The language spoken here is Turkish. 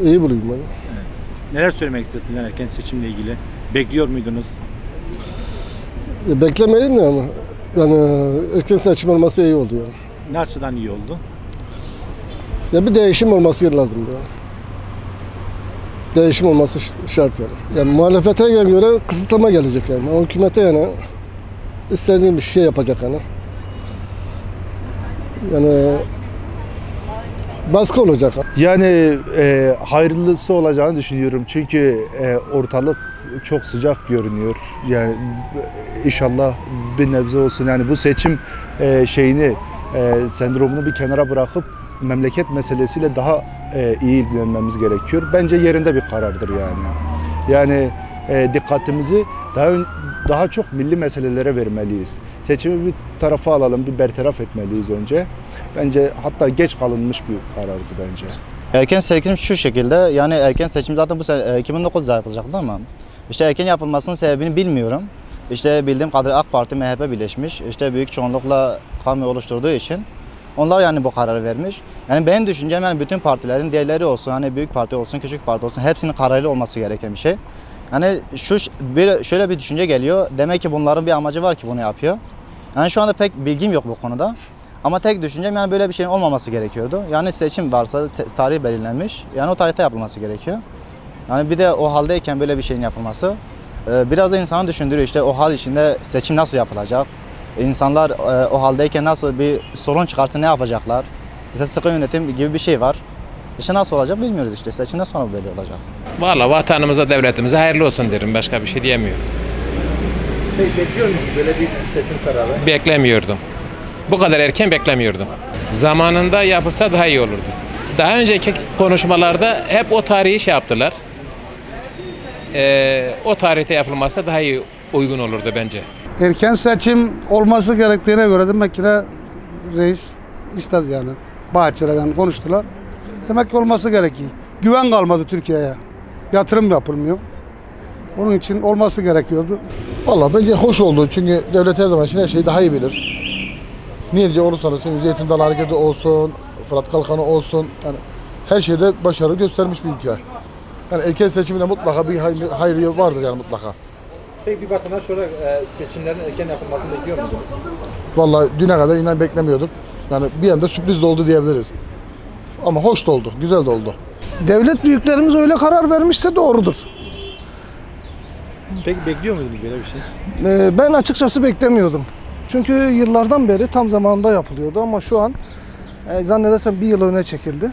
İyi bulayım ben. Neler söylemek istersiniz erken seçimle ilgili? Bekliyor muydunuz? Beklemeyin de ama yani erken seçim olması iyi oldu yani. Ne açıdan iyi oldu? Ya bir değişim olması lazımdı. Yani. Değişim olması şart yani. Yani muhalefete göre kısıtlama gelecek yani. O hükümete yani istediğim bir şey yapacak yani. Yani baskı olacak. Yani hayırlısı olacağını düşünüyorum çünkü ortalık çok sıcak görünüyor. Yani inşallah bir nebze olsun. Yani bu seçim sendromunu bir kenara bırakıp memleket meselesiyle daha iyi ilgilenmemiz gerekiyor. Bence yerinde bir karardır yani. Yani dikkatimizi daha çok milli meselelere vermeliyiz. Seçimi bir tarafa alalım, bir bertaraf etmeliyiz önce. Bence hatta geç kalınmış bir karardı bence. Erken seçim şu şekilde, yani erken seçim zaten bu sene 2009'da yapılacaktı ama işte erken yapılmasının sebebini bilmiyorum. İşte bildiğim kadarıyla AK Parti, MHP birleşmiş. İşte büyük çoğunlukla kamuoyu oluşturduğu için onlar yani bu kararı vermiş. Yani benim düşüncem yani bütün partilerin, diğerleri olsun, hani büyük parti olsun, küçük parti olsun, hepsinin kararıyla olması gereken bir şey. Yani şöyle bir düşünce geliyor. Demek ki bunların bir amacı var ki bunu yapıyor. Yani şu anda pek bilgim yok bu konuda. Ama tek düşüncem yani böyle bir şeyin olmaması gerekiyordu. Yani seçim varsa tarih belirlenmiş. Yani o tarihte yapılması gerekiyor. Yani bir de o haldeyken böyle bir şeyin yapılması biraz da insanı düşündürüyor. İşte o hal içinde seçim nasıl yapılacak? İnsanlar o haldeyken nasıl bir sorun çıkarsa ne yapacaklar? İşte sıkı yönetim gibi bir şey var. İşte nasıl olacak bilmiyoruz işte. Seçimden sonra böyle olacak. Vallahi vatanımıza, devletimize hayırlı olsun derim. Başka bir şey diyemiyorum. Peki bekliyor musunuz böyle bir seçim kararı? Beklemiyordum. Bu kadar erken beklemiyordum. Zamanında yapılsa daha iyi olurdu. Daha önceki konuşmalarda hep o tarihi şey yaptılar. O tarihte yapılmazsa daha iyi uygun olurdu bence. Erken seçim olması gerektiğine göre demek ki de reis istedi yani. Bahçeli'den konuştular. Demek ki olması gerekiyor. Güven kalmadı Türkiye'ye. Yatırım yapılmıyor. Onun için olması gerekiyordu. Vallahi bence hoş oldu çünkü devlet her zaman için her şeyi daha iyi bilir. Niye diyecek olursa olsun, Zeytin Dalı Hareketi olsun, Fırat Kalkanı olsun, yani her şeyde başarı göstermiş bir ülke. Yani erken seçimde mutlaka bir hayrı vardır yani mutlaka. Peki bir vatandaş olarak seçimlerin erken yapılmasını bekliyor musunuz? Vallahi düne kadar inan beklemiyorduk. Yani bir anda sürpriz de oldu diyebiliriz. Ama hoş da oldu, güzel de oldu. Devlet büyüklerimiz öyle karar vermişse doğrudur. Peki bekliyor muydunuz böyle bir şey? Ben açıkçası beklemiyordum. Çünkü yıllardan beri tam zamanında yapılıyordu ama şu an zannedersem bir yıl öne çekildi.